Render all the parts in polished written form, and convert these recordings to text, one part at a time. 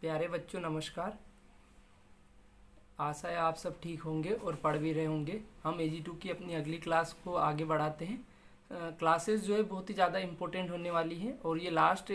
प्यारे बच्चों नमस्कार। आशा है आप सब ठीक होंगे और पढ़ भी रहे होंगे। हम AG2 की अपनी अगली क्लास को आगे बढ़ाते हैं। क्लासेस जो है बहुत ही ज़्यादा इम्पोर्टेंट होने वाली है और ये लास्ट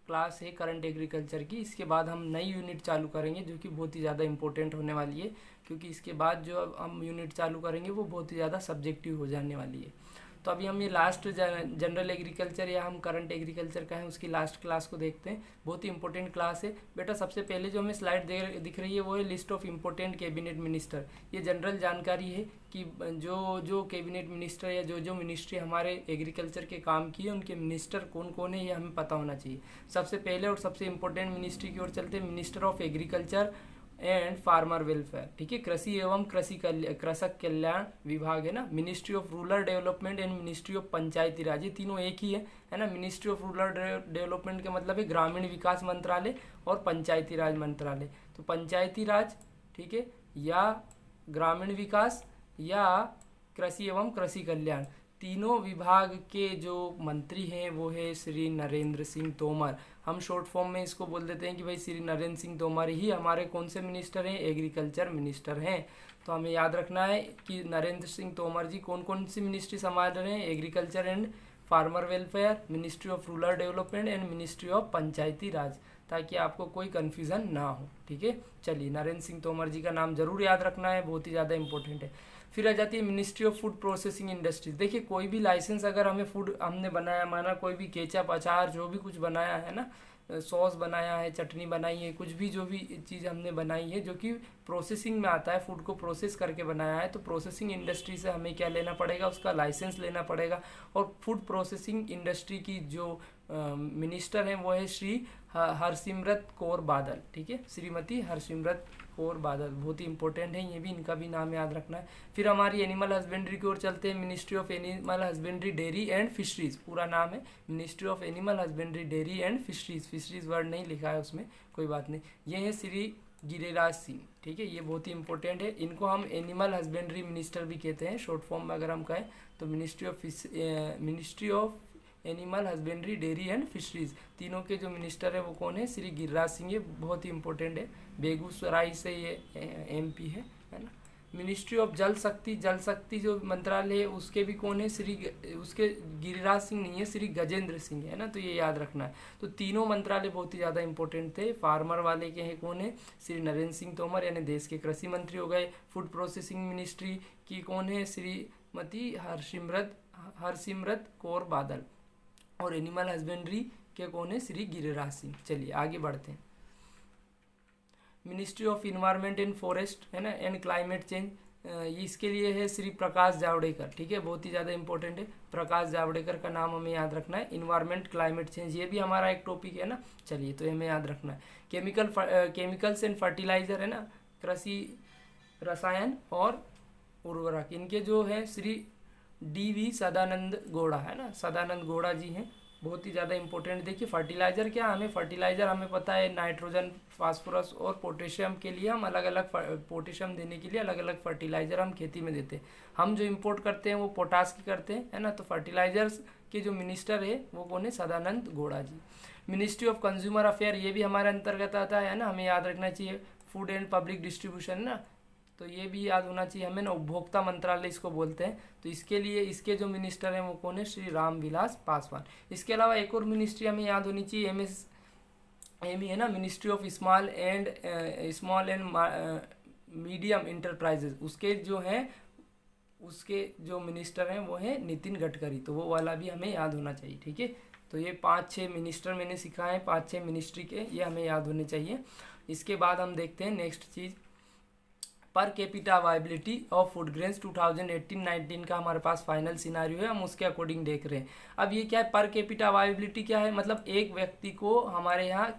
क्लास है करंट एग्रीकल्चर की। इसके बाद हम नई यूनिट चालू करेंगे जो कि बहुत ही ज़्यादा इम्पोर्टेंट होने वाली है, क्योंकि इसके बाद जो अब हम यूनिट चालू करेंगे वो बहुत ही ज़्यादा सब्जेक्टिव हो जाने वाली है। तो अभी हम ये लास्ट जनरल एग्रीकल्चर या हम करंट एग्रीकल्चर का है उसकी लास्ट क्लास को देखते हैं। बहुत ही इंपॉर्टेंट क्लास है बेटा। सबसे पहले जो हमें स्लाइड दिख रही है वो है list of important cabinet minister. ये जनरल जानकारी है कि जो कैबिनेट मिनिस्टर या जो मिनिस्ट्री हमारे एग्रीकल्चर के काम की है उनके मिनिस्टर कौन कौन है ये हमें पता होना चाहिए। सबसे पहले और सबसे इम्पोर्टेंट मिनिस्ट्री की ओर चलते हैं, minister of agriculture and farmer welfare. ठीक है, कृषि एवं कृषक कल्याण विभाग है ना। Ministry of rural development and ministry of Panchayati Raj, ये तीनों एक ही है ना। मिनिस्ट्री ऑफ रूरल डेवलपमेंट का मतलब है ग्रामीण विकास मंत्रालय और पंचायती राज मंत्रालय। तो पंचायती राज, ठीक है, या ग्रामीण विकास या कृषि एवं कृषि कल्याण, तीनों विभाग के जो मंत्री हैं वो है श्री नरेंद्र सिंह तोमर। हम शॉर्ट फॉर्म में इसको बोल देते हैं कि भाई श्री नरेंद्र सिंह तोमर ही हमारे कौन से मिनिस्टर हैं, एग्रीकल्चर मिनिस्टर हैं। तो हमें याद रखना है कि नरेंद्र सिंह तोमर जी कौन कौन सी मिनिस्ट्री संभाल रहे हैं, agriculture and farmer welfare, ministry of rural development and ministry of Panchayati Raj, ताकि आपको कोई कन्फ्यूज़न ना हो। ठीक है, चलिए नरेंद्र सिंह तोमर जी का नाम जरूर याद रखना है, बहुत ही ज़्यादा इंपॉर्टेंट है। फिर आ जाती है ministry of food processing industries. देखिए कोई भी लाइसेंस अगर हमें फूड हमने बनाया, माना कोई भी केचप अचार जो भी कुछ बनाया है ना, सॉस बनाया है, चटनी बनाई है, कुछ भी जो भी चीज़ हमने बनाई है जो कि प्रोसेसिंग में आता है, फूड को प्रोसेस करके बनाया है, तो प्रोसेसिंग इंडस्ट्री से हमें क्या लेना पड़ेगा, उसका लाइसेंस लेना पड़ेगा। और फूड प्रोसेसिंग इंडस्ट्री की जो मिनिस्टर हैं वो है श्री हरसिमरत कौर बादल। ठीक है, श्रीमती हरसिमरत कौर बादल, बहुत ही इंपॉर्टेंट है ये भी, इनका भी नाम याद रखना है। फिर हमारी एनिमल हस्बेंड्री की ओर चलते हैं, ministry of animal husbandry dairy and fisheries, पूरा नाम है ministry of animal husbandry dairy and fisheries. Fisheries word नहीं लिखा है उसमें, कोई बात नहीं। ये है श्री गिरिराज सिंह। ठीक है, ये बहुत ही इंपॉर्टेंट है। इनको हम एनिमल हस्बेंड्री मिनिस्टर भी कहते हैं शॉर्ट फॉर्म में अगर हम कहें तो। Ministry of animal husbandry dairy and fisheries, तीनों के जो मिनिस्टर है वो कौन है, श्री गिरिराज सिंह। ये बहुत ही इंपॉर्टेंट है, बेगूसराय से ये MP है ना। मिनिस्ट्री ऑफ जल शक्ति जो मंत्रालय है उसके भी कौन है, उसके गिरिराज सिंह नहीं है, श्री गजेंद्र सिंह है ना। तो ये याद रखना है। तो तीनों मंत्रालय बहुत ही ज़्यादा इंपॉर्टेंट थे। फार्मर वाले के हैं कौन है, श्री नरेंद्र सिंह तोमर यानी देश के कृषि मंत्री हो गए। फूड प्रोसेसिंग मिनिस्ट्री की कौन है, श्रीमती हरसिमरत कौर बादल। और एनिमल हस्बेंड्री के कौन है, श्री गिरिराज सिंह। चलिए आगे बढ़ते हैं। Ministry of environment and forest है ना एंड क्लाइमेट चेंज, इसके लिए है श्री प्रकाश जावड़ेकर। ठीक है, बहुत ही ज़्यादा इंपॉर्टेंट है, प्रकाश जावड़ेकर का नाम हमें याद रखना है। इन्वायरमेंट क्लाइमेट चेंज ये भी हमारा एक टॉपिक है ना। चलिए तो हमें याद रखना है। केमिकल्स एंड फर्टिलाइजर है ना, कृषि रसायन और उर्वरक, इनके जो है श्री DV सदानंद गौड़ा है ना, सदानंद गौड़ा जी हैं, बहुत ही ज़्यादा इंपॉर्टेंट। देखिए फर्टिलाइज़र क्या, हमें फर्टिलाइज़र हमें पता है नाइट्रोजन, फास्फोरस और पोटेशियम के लिए हम अलग अलग पोटेशियम देने के लिए अलग अलग फर्टिलाइज़र हम खेती में देते हैं। हम जो इंपोर्ट करते हैं वो पोटास की करते हैं है ना। तो फर्टिलाइजर्स के जो मिनिस्टर है वो कौन है, सदानंद गौड़ा जी। मिनिस्ट्री ऑफ कंज्यूमर अफेयर ये भी हमारे अंतर्गत आता है ना, हमें याद रखना चाहिए। फूड एंड पब्लिक डिस्ट्रीब्यूशन ना, तो ये भी याद होना चाहिए हमें ना, उपभोक्ता मंत्रालय इसको बोलते हैं। तो इसके लिए इसके जो मिनिस्टर हैं वो कौन है, श्री रामविलास पासवान। इसके अलावा एक और मिनिस्ट्री हमें याद होनी चाहिए, MSME है ना, ministry of small and medium enterprises. उसके जो मिनिस्टर हैं वो हैं नितिन गडकरी, तो वो वाला भी हमें याद होना चाहिए। ठीक है, तो ये 5-6 मिनिस्टर मैंने सिखाए, 5-6 मिनिस्ट्री के, ये हमें याद होने चाहिए। इसके बाद हम देखते हैं next cheese, per capita availability of food grains 2018-19 का हमारे पास फाइनल सिनारियो है, हम उसके अकॉर्डिंग देख रहे हैं। अब ये क्या है, पर कैपिटा अवेलेबिलिटी क्या है, मतलब एक व्यक्ति को हमारे यहाँ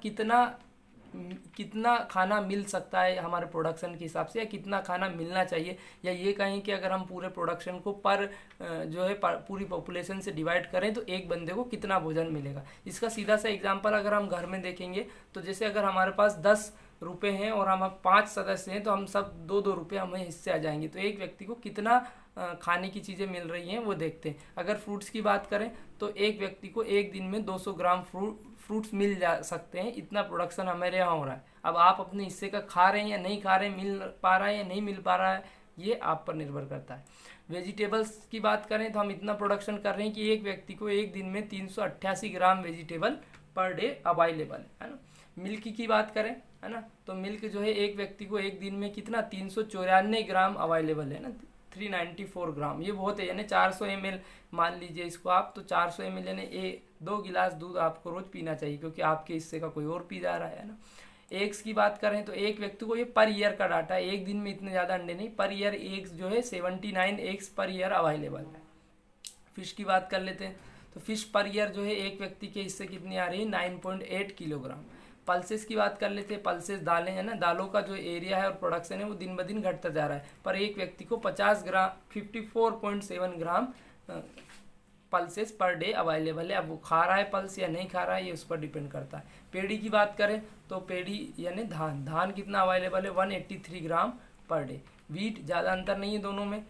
कितना खाना मिल सकता है हमारे प्रोडक्शन के हिसाब से, या कितना खाना मिलना चाहिए, या ये कहें कि अगर हम पूरे प्रोडक्शन को पूरी पॉपुलेशन से डिवाइड करें तो एक बंदे को कितना भोजन मिलेगा। इसका सीधा सा एग्जांपल अगर हम घर में देखेंगे तो जैसे अगर हमारे पास 10 रुपये हैं और हम 5 सदस्य हैं तो हम सब 2-2 रुपये हमें हिस्से आ जाएंगे, तो एक व्यक्ति को कितना खाने की चीज़ें मिल रही हैं वो देखते हैं। अगर फ्रूट्स की बात करें तो एक व्यक्ति को एक दिन में 200 ग्राम फ्रूट्स मिल जा सकते हैं, इतना प्रोडक्शन हमारे यहाँ हो रहा है। अब आप अपने हिस्से का खा रहे हैं या नहीं खा रहे हैं, मिल पा रहा है या नहीं मिल पा रहा है, ये आप पर निर्भर करता है। वेजिटेबल्स की बात करें तो हम इतना प्रोडक्शन कर रहे हैं कि एक व्यक्ति को एक दिन में 388 ग्राम वेजिटेबल पर डे अवेलेबल है ना। मिल्क की बात करें है ना, तो मिल्क जो है एक व्यक्ति को एक दिन में कितना 394 ग्राम अवेलेबल है ना, 394 ग्राम, ये बहुत है, यानी 400 ml मान लीजिए इसको आप, तो 400 ml यानी 2 गिलास दूध आपको रोज पीना चाहिए, क्योंकि आपके हिस्से का कोई और पी जा रहा है ना। एग्स की बात करें तो एक व्यक्ति को, ये पर ईयर का डाटा है, एक दिन में इतने ज़्यादा अंडे नहीं, पर ईयर एग्स जो है 79 एग्स पर ईयर अवेलेबल है। फिश की बात कर लेते हैं तो फिश पर ईयर जो है एक व्यक्ति के हिस्से कितनी आ रही है, 9.8 किलोग्राम। पल्सेस की बात कर लेते हैं, पल्सेस दालें हैं ना, दालों का जो एरिया है और प्रोडक्शन है वो दिन ब दिन घटता जा रहा है, पर एक व्यक्ति को 50 ग्राम 54.7 ग्राम पल्सेस पर डे अवेलेबल है। अब वो खा रहा है पल्स या नहीं खा रहा है, ये उस पर डिपेंड करता है। पेड़ी की बात करें तो पेड़ी यानी धान कितना अवेलेबल है, 183 ग्राम पर डे। वीट ज़्यादा अंतर नहीं है दोनों में,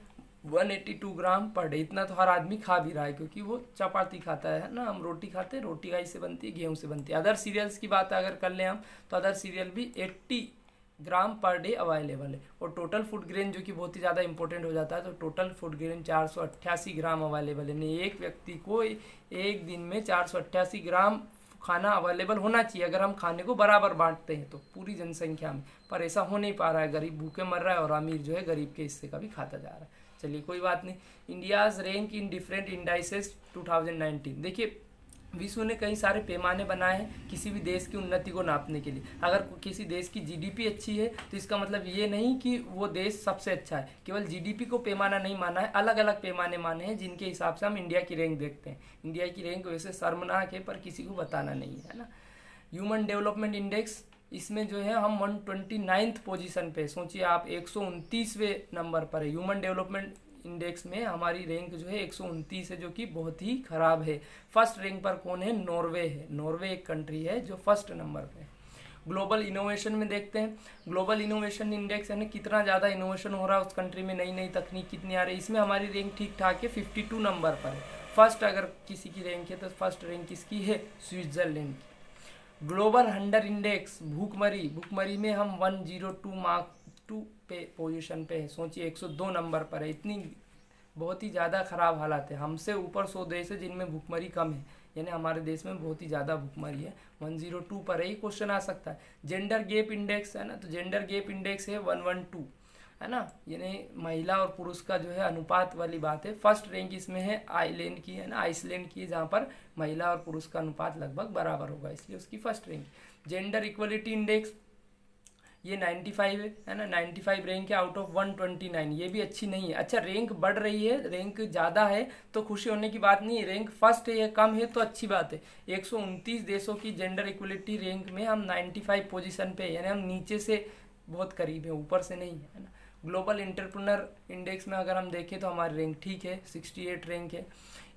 182 ग्राम पर डे। इतना तो हर आदमी खा भी रहा है, क्योंकि वो चपाती खाता है ना, हम रोटी खाते हैं, रोटी गाय से बनती है, गेहूं से बनती है। अदर सीरियल्स की बात अगर कर लें हम तो अदर सीरियल भी 80 ग्राम पर डे अवेलेबल है। और टोटल फूड ग्रेन जो कि बहुत ही ज़्यादा इंपॉर्टेंट हो जाता है, तो टोटल फूड ग्रेन 488 ग्राम अवेलेबल है। नहीं, एक व्यक्ति को एक दिन में 488 ग्राम खाना अवेलेबल होना चाहिए, अगर हम खाने को बराबर बांटते हैं तो पूरी जनसंख्या में, पर ऐसा हो नहीं पा रहा है। गरीब भूखे मर रहा है और अमीर जो है गरीब के हिस्से का भी खाता जा रहा है। चलिए कोई बात नहीं। India's rank in different indices 2019। देखिए विश्व ने कई सारे पैमाने बनाए हैं किसी भी देश की उन्नति को नापने के लिए। अगर किसी देश की जीडीपी अच्छी है तो इसका मतलब ये नहीं कि वो देश सबसे अच्छा है। केवल जीडीपी को पैमाना नहीं माना है, अलग अलग पैमाने माने हैं जिनके हिसाब से हम इंडिया की रैंक देखते हैं। इंडिया की रैंक वैसे शर्मनाक है, पर किसी को बताना नहीं है ना। ह्यूमन डेवलपमेंट इंडेक्स, इसमें जो है हम 129th पोजीशन पे, सोचिए आप 129वें नंबर पर है। ह्यूमन डेवलपमेंट इंडेक्स में हमारी रैंक जो है 129 है, जो कि बहुत ही खराब है। फर्स्ट रैंक पर कौन है, नॉर्वे है। नॉर्वे एक कंट्री है जो फर्स्ट नंबर पे है। ग्लोबल इनोवेशन में देखते हैं, ग्लोबल इनोवेशन इंडेक्स यानी कितना ज़्यादा इनोवेशन हो रहा है उस कंट्री में, नई नई तकनीक कितनी आ रही है, इसमें हमारी रैंक ठीक ठाक है, 52 नंबर पर है। फर्स्ट अगर किसी की रैंक है तो फर्स्ट रैंक किसकी है, स्विट्जरलैंड की। ग्लोबल हंगर इंडेक्स, भूखमरी में हम 102 मार्क 2 पे पोजीशन पे है। सोचिए 102 नंबर पर है, इतनी बहुत ही ज़्यादा ख़राब हालात है। हमसे ऊपर 100 देश है जिनमें भूखमरी कम है, यानी हमारे देश में बहुत ही ज़्यादा भूखमरी है। 102 पर है, ये क्वेश्चन आ सकता है। जेंडर गैप इंडेक्स है ना, तो जेंडर गैप इंडेक्स है 112 है ना, यानी महिला और पुरुष का जो है अनुपात वाली बात है। फर्स्ट रैंक इसमें है आइलैंड की है ना, आइसलैंड की, जहाँ पर महिला और पुरुष का अनुपात लगभग बराबर होगा, इसलिए उसकी first rank. Gender equality index ये 95 है ना, 95 रैंक है आउट ऑफ 129, ये भी अच्छी नहीं है। अच्छा, रैंक बढ़ रही है, रैंक ज़्यादा है तो खुशी होने की बात नहीं है। रैंक फर्स्ट है या कम है तो अच्छी बात है। 129 देशों की जेंडर इक्वलिटी रैंक में हम 95 पोजीशन पे, यानी हम नीचे से बहुत करीब है, ऊपर से नहीं है ना। ग्लोबल एंटरप्रेन्योर इंडेक्स में अगर हम देखें तो हमारी रैंक ठीक है, 68 रैंक है।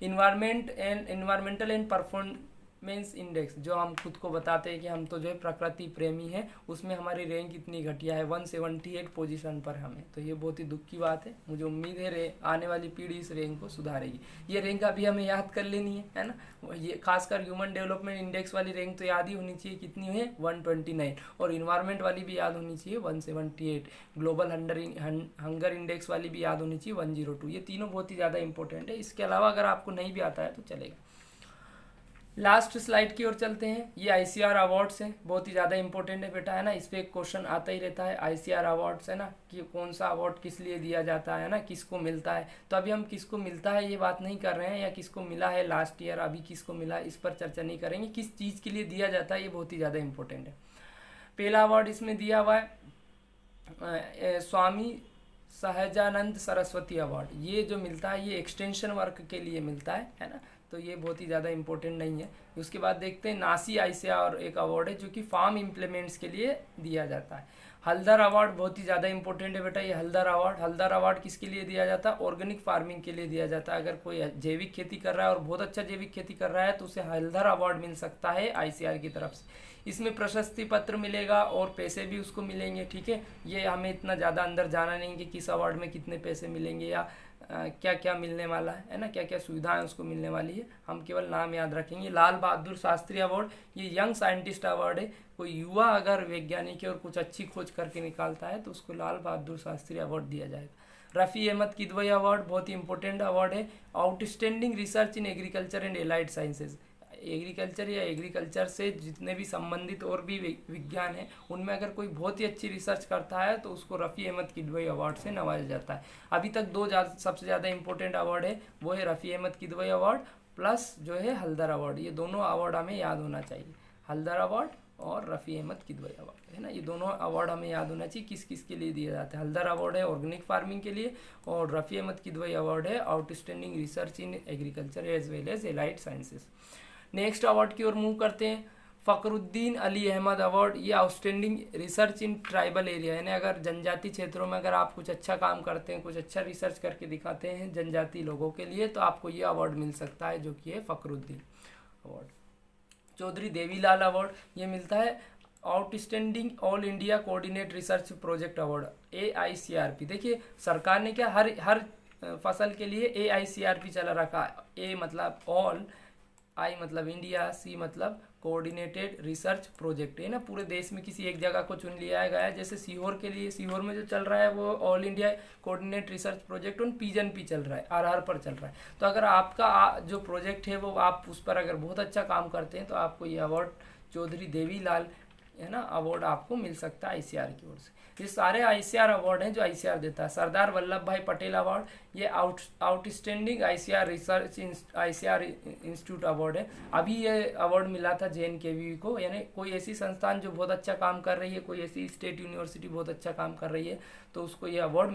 इन्वायरमेंटल एंड परफॉर्मेंस इंडेक्स, जो हम खुद को बताते हैं कि हम तो जो है प्रकृति प्रेमी हैं, उसमें हमारी रैंक इतनी घटिया है, 178 पोजीशन पर हमें, तो ये बहुत ही दुख की बात है। मुझे उम्मीद है आने वाली पीढ़ी इस रैंक को सुधारेगी। ये रैंक अभी हमें याद कर लेनी है ना। ये खासकर ह्यूमन डेवलपमेंट इंडेक्स वाली रैंक तो याद ही होनी चाहिए, कितनी है 129, और इन्वायरमेंट वाली भी याद होनी चाहिए 178। ग्लोबल हंगर इंडेक्स वाली भी याद होनी चाहिए 102। ये तीनों बहुत ही ज़्यादा इंपॉर्टेंट है। इसके अलावा अगर आपको नहीं भी आता है तो चलेगा। लास्ट स्लाइड की ओर चलते हैं। ये ICR अवार्ड्स हैं, बहुत ही ज़्यादा इंपॉर्टेंट है बेटा है ना, इस पर एक क्वेश्चन आता ही रहता है। ICR अवार्ड्स है ना, कि कौन सा अवार्ड किस लिए दिया जाता है ना, किसको मिलता है। तो अभी हम किसको मिलता है ये बात नहीं कर रहे हैं, या किसको मिला है लास्ट ईयर, अभी किसको मिला इस पर चर्चा नहीं करेंगे। किस चीज़ के लिए दिया जाता है ये बहुत ही ज़्यादा इंपॉर्टेंट है। पहला अवार्ड इसमें दिया हुआ है स्वामी सहजानंद सरस्वती अवार्ड। ये जो मिलता है ये एक्सटेंशन वर्क के लिए मिलता है ना, तो ये बहुत ही ज़्यादा इंपॉर्टेंट नहीं है। उसके बाद देखते हैं नासी ICR एक अवार्ड है जो कि फार्म इम्प्लीमेंट्स के लिए दिया जाता है। हल्दर अवार्ड बहुत ही ज़्यादा इंपॉर्टेंट है बेटा। ये हल्दर अवार्ड किसके लिए दिया जाता है, ऑर्गेनिक फार्मिंग के लिए दिया जाता है। अगर कोई जैविक खेती कर रहा है और बहुत अच्छा जैविक खेती कर रहा है तो उसे हल्दर अवार्ड मिल सकता है ICR की तरफ से। इसमें प्रशस्ति पत्र मिलेगा और पैसे भी उसको मिलेंगे, ठीक है। ये हमें इतना ज़्यादा अंदर जाना नहीं कि किस अवार्ड में कितने पैसे मिलेंगे या क्या क्या मिलने वाला है ना, क्या क्या सुविधाएं उसको मिलने वाली है, हम केवल नाम याद रखेंगे। लाल बहादुर शास्त्री अवार्ड, ये यंग साइंटिस्ट अवार्ड है। कोई युवा अगर वैज्ञानिक है और कुछ अच्छी खोज करके निकालता है तो उसको लाल बहादुर शास्त्री अवार्ड दिया जाएगा। रफ़ी अहमद किदवई अवार्ड बहुत ही इंपॉर्टेंट अवार्ड है, outstanding research in agriculture and allied sciences. Agriculture या एग्रीकल्चर से जितने भी संबंधित और भी विज्ञान है उनमें अगर कोई बहुत ही अच्छी रिसर्च करता है तो उसको रफ़ी अहमद किदवई अवार्ड से नवाजा जाता है। अभी तक दो सबसे ज़्यादा इंपॉर्टेंट अवार्ड है, वो है रफ़ी अहमद किदवई अवार्ड प्लस जो है हल्दर अवार्ड। ये दोनों अवार्ड हमें याद होना चाहिए, हल्दर अवार्ड और रफ़ी अहमद किदवई अवार्ड, है ना। ये दोनों अवार्ड हमें याद होना चाहिए किस किस के लिए दिया जाता है। हल्दर अवार्ड है ऑर्गेनिक फार्मिंग के लिए और रफ़ी अहमद किदवई अवार्ड है outstanding research in agriculture as well as allied sciences. Next award की ओर मूव करते हैं, फ़खरुद्दीन अली अहमद अवार्ड। ये outstanding research in tribal area, यानी अगर जनजाति क्षेत्रों में अगर आप कुछ अच्छा काम करते हैं, कुछ अच्छा रिसर्च करके दिखाते हैं जनजाति लोगों के लिए, तो आपको ये अवार्ड मिल सकता है, जो कि है फ़खरुद्दीन अवार्ड। चौधरी देवीलाल अवार्ड, ये मिलता है outstanding all India coordinate research project award, AICRP। देखिए सरकार ने क्या हर फसल के लिए AICRP चला रखा है। A मतलब ऑल, I मतलब इंडिया, C मतलब कोऑर्डिनेटेड रिसर्च प्रोजेक्ट, है ना। पूरे देश में किसी एक जगह को चुन लिया गया है। जैसे सीहोर के लिए, सीहोर में जो चल रहा है वो all India coordinate research project on pigeon P चल रहा है, आरआर पर चल रहा है। तो अगर आपका जो प्रोजेक्ट है वो आप उस पर अगर बहुत अच्छा काम करते हैं तो आपको ये अवार्ड चौधरी देवीलाल, है ना, अवार्ड आपको मिल सकता है ICR की ओर से। ये सारे ICR अवार्ड हैं जो ICR देता है। सरदार वल्लभ भाई पटेल अवार्ड, ये outstanding ICR research ICR institute award है। अभी ये अवार्ड मिला था JNKV को, यानी कोई ऐसी संस्थान जो बहुत अच्छा काम कर रही है, कोई ऐसी स्टेट यूनिवर्सिटी बहुत अच्छा काम कर रही है तो उसको ये अवार्ड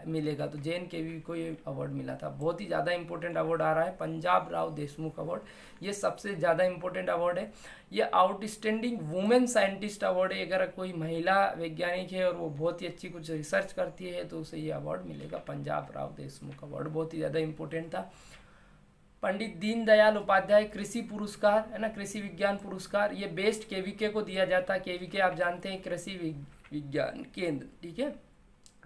मिलेगा। तो JNKV को ये अवार्ड मिला था। बहुत ही ज़्यादा इंपॉर्टेंट अवार्ड आ रहा है, पंजाब राव देशमुख अवार्ड, ये सबसे ज़्यादा इंपॉर्टेंट अवार्ड है। ये आउटस्टैंडिंग वुमेन साइंटिस्ट अवार्ड है। अगर कोई महिला वैज्ञानिक है और वो बहुत ही अच्छी कुछ रिसर्च करती है तो उसे ये अवार्ड मिलेगा, पंजाब राव देशमुख अवार्ड, बहुत ही ज़्यादा इंपॉर्टेंट था। पंडित दीनदयाल उपाध्याय कृषि पुरस्कार, है ना, कृषि विज्ञान पुरस्कार, ये बेस्ट KVK को दिया जाता है। KVK आप जानते हैं कृषि विज्ञान केंद्र, ठीक है,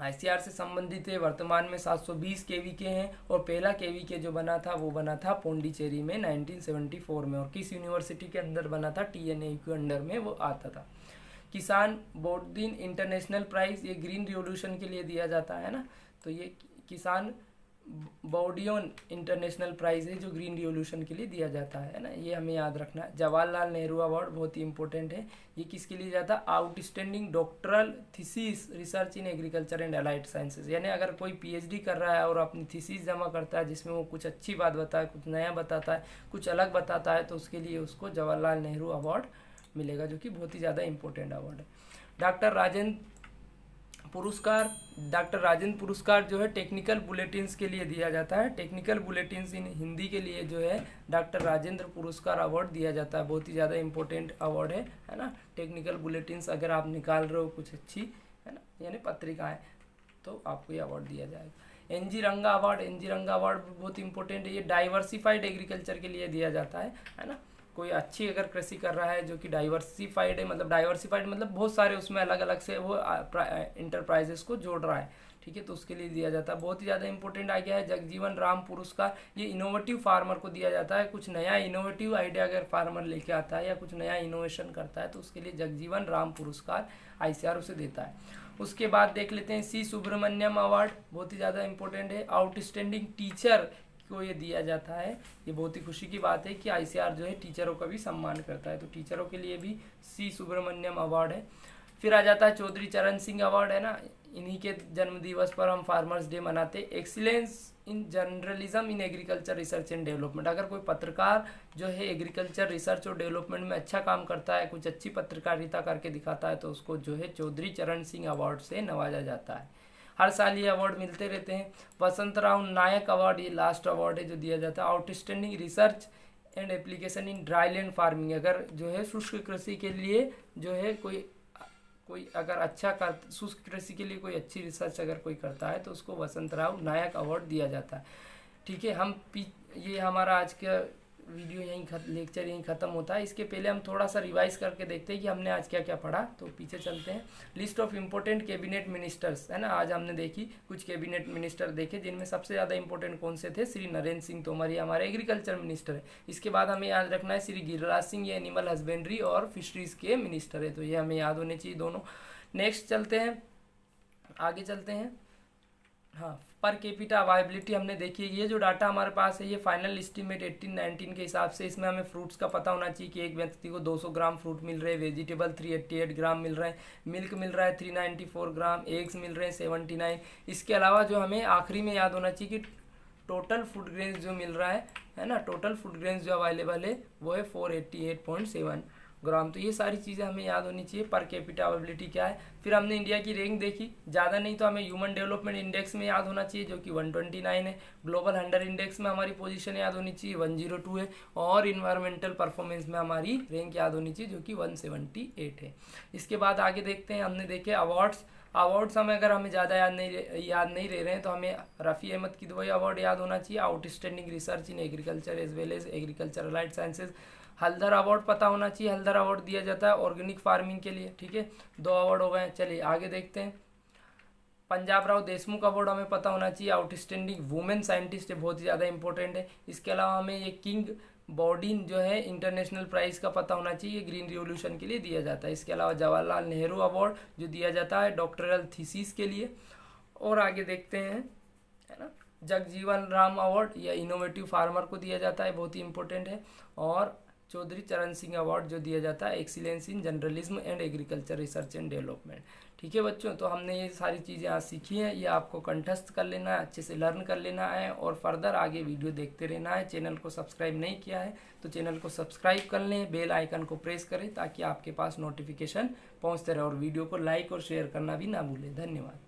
ICR से संबंधित है। वर्तमान में 720 KVK हैं और पहला KVK जो बना था वो बना था पौंडीचेरी में 1974 में, और किस यूनिवर्सिटी के अंदर बना था, TNAU के अंडर में वो आता था। किसान बौद्दीन इंटरनेशनल प्राइज़, ये ग्रीन रिवोल्यूशन के लिए दिया जाता है ना, तो ये किसान बौडियन इंटरनेशनल प्राइज़ है जो ग्रीन रिवोल्यूशन के लिए दिया जाता है ना, ये हमें याद रखना है। जवाहरलाल नेहरू अवार्ड बहुत ही इंपॉर्टेंट है, ये किसके लिए जाता है, outstanding doctoral thesis research in agriculture and allied sciences. यानी अगर कोई PhD कर रहा है और अपनी थीसिस जमा करता है जिसमें वो कुछ अच्छी बात बताता है, कुछ नया बताता है, कुछ अलग बताता है, तो उसके लिए उसको जवाहरलाल नेहरू अवार्ड मिलेगा, जो कि बहुत ही ज़्यादा इंपॉर्टेंट अवार्ड है। डॉक्टर राजेंद्र पुरस्कार जो है टेक्निकल बुलेटिन्स के लिए दिया जाता है। टेक्निकल बुलेटिन्स इन हिंदी के लिए जो है डॉक्टर राजेंद्र पुरस्कार अवार्ड दिया जाता है। बहुत ही ज़्यादा इंपॉर्टेंट अवार्ड है ना। टेक्निकल बुलेटिन्स अगर आप निकाल रहे हो कुछ अच्छी, है ना, यानी पत्रिकाएं, तो आपको ये अवार्ड दिया जाएगा। NG रंगा अवार्ड बहुत इंपॉर्टेंट है। ये डाइवर्सिफाइड एग्रीकल्चर के लिए दिया जाता है ना। कोई अच्छी अगर कृषि कर रहा है जो कि डाइवर्सिफाइड है, मतलब डाइवर्सिफाइड मतलब बहुत सारे उसमें अलग अलग से वो इंटरप्राइजेस को जोड़ रहा है, ठीक है, तो उसके लिए दिया जाता है। बहुत ही ज़्यादा इंपॉर्टेंट आ गया है जगजीवन राम पुरस्कार, ये इनोवेटिव फार्मर को दिया जाता है। कुछ नया इनोवेटिव आइडिया अगर फार्मर लेके आता है या कुछ नया इनोवेशन करता है तो उसके लिए जगजीवन राम पुरस्कार ICR उसे देता है। उसके बाद देख लेते हैं C सुब्रमण्यम अवार्ड, बहुत ही ज़्यादा इंपॉर्टेंट है। आउटस्टैंडिंग टीचर को ये दिया जाता है। ये बहुत ही खुशी की बात है कि ICR जो है टीचरों का भी सम्मान करता है, तो टीचरों के लिए भी C सुब्रमण्यम अवार्ड है। फिर आ जाता है चौधरी चरण सिंह अवार्ड, है ना, इन्हीं के जन्म दिवस पर हम फार्मर्स डे मनाते हैं। Excellence in journalism in agriculture research and development, अगर कोई पत्रकार जो है एग्रीकल्चर रिसर्च और डेवलपमेंट में अच्छा काम करता है, कुछ अच्छी पत्रकारिता करके दिखाता है, तो उसको जो है चौधरी चरण सिंह अवार्ड से नवाजा जाता है। हर साल ये अवार्ड मिलते रहते हैं। वसंतराव नायक अवार्ड, ये लास्ट अवार्ड है जो दिया जाता है। Outstanding research and application in dryland farming, अगर जो है शुष्क कृषि के लिए जो है कोई अगर अच्छा कर शुष्क कृषि के लिए कोई अच्छी रिसर्च अगर कोई करता है तो उसको वसंतराव नायक अवार्ड दिया जाता है, ठीक है। ये हमारा आज का वीडियो लेक्चर यहीं ख़त्म होता है। इसके पहले हम थोड़ा सा रिवाइज करके देखते हैं कि हमने आज क्या क्या पढ़ा। तो पीछे चलते हैं। List of important cabinet ministers, है ना, आज हमने देखी कुछ कैबिनेट मिनिस्टर देखे, जिनमें सबसे ज़्यादा इंपॉर्टेंट कौन से थे? श्री नरेंद्र सिंह तोमर, ये हमारे एग्रीकल्चर मिनिस्टर है। इसके बाद हमें याद रखना है श्री गिरिराज सिंह, ये एनिमल हस्बेंड्री और फिशरीज के मिनिस्टर है, तो ये हमें याद होने चाहिए दोनों। नेक्स्ट चलते हैं, आगे चलते हैं। हाँ, पर कैपिटा अवाइबिलिटी हमने देखी। ये जो डाटा हमारे पास है ये फाइनल एस्टीमेट 18-19 के हिसाब से, इसमें हमें फ्रूट्स का पता होना चाहिए कि एक व्यक्ति को 200 ग्राम फ्रूट मिल रहे हैं, वेजिटेबल 388 ग्राम मिल रहे हैं, मिल्क मिल रहा है 394 ग्राम, एग्स मिल रहे हैं 79। इसके अलावा जो हमें आखिरी में याद होना चाहिए कि टोटल फूड ग्रेन्स जो मिल रहा है ना, टोटल फूड ग्रेन्स जो अवेलेबल है वो है 488.7 ग्राम। तो ये सारी चीज़ें हमें याद होनी चाहिए। पर कैपिटा अवेलेबिलिटी क्या है। फिर हमने इंडिया की रैंक देखी, ज़्यादा नहीं तो हमें ह्यूमन डेवलपमेंट इंडेक्स में याद होना चाहिए जो कि 129 है। ग्लोबल हंगर इंडेक्स में हमारी पोजीशन याद होनी चाहिए 102 है। और इन्वायरमेंटल परफॉर्मेंस में हमारी रैंक याद होनी चाहिए जो कि 178 है। इसके बाद आगे देखते हैं, हमने देखे अवार्ड्स हमें ज़्यादा याद नहीं रह रहे हैं तो हमें रफ़ी अहमद किदवई अवार्ड याद होना चाहिए, outstanding research in agriculture as well as agriculture allied sciences. Haldar award पता होना चाहिए, हल्दर अवार्ड दिया जाता है ऑर्गेनिक फार्मिंग के लिए, ठीक है। 2 अवार्ड हो गए। चलिए आगे देखते हैं। पंजाब राव देशमुख अवार्ड हमें पता होना चाहिए, आउटस्टैंडिंग वुमेन साइंटिस्ट है, बहुत ही ज़्यादा इंपॉर्टेंट है। इसके अलावा हमें ये किंग बॉडीन जो है इंटरनेशनल प्राइज़ का पता होना चाहिए, ग्रीन रिवोल्यूशन के लिए दिया जाता है। इसके अलावा जवाहरलाल नेहरू अवार्ड जो दिया जाता है डॉक्टरल थीसिस के लिए। और आगे देखते हैं, है ना, जगजीवन राम अवार्ड या इनोवेटिव फार्मर को दिया जाता है, बहुत ही इंपॉर्टेंट है। और चौधरी चरण सिंह अवार्ड जो दिया जाता है excellence in journalism and agriculture research and development. ठीक है बच्चों, तो हमने ये सारी चीज़ें आज सीखी हैं, ये आपको कंठस्थ कर लेना है, अच्छे से लर्न कर लेना है और फर्दर आगे वीडियो देखते रहना है। चैनल को सब्सक्राइब नहीं किया है तो चैनल को सब्सक्राइब कर लें, बेल आइकन को प्रेस करें ताकि आपके पास नोटिफिकेशन पहुँचते रहे, और वीडियो को लाइक और शेयर करना भी ना भूलें। धन्यवाद।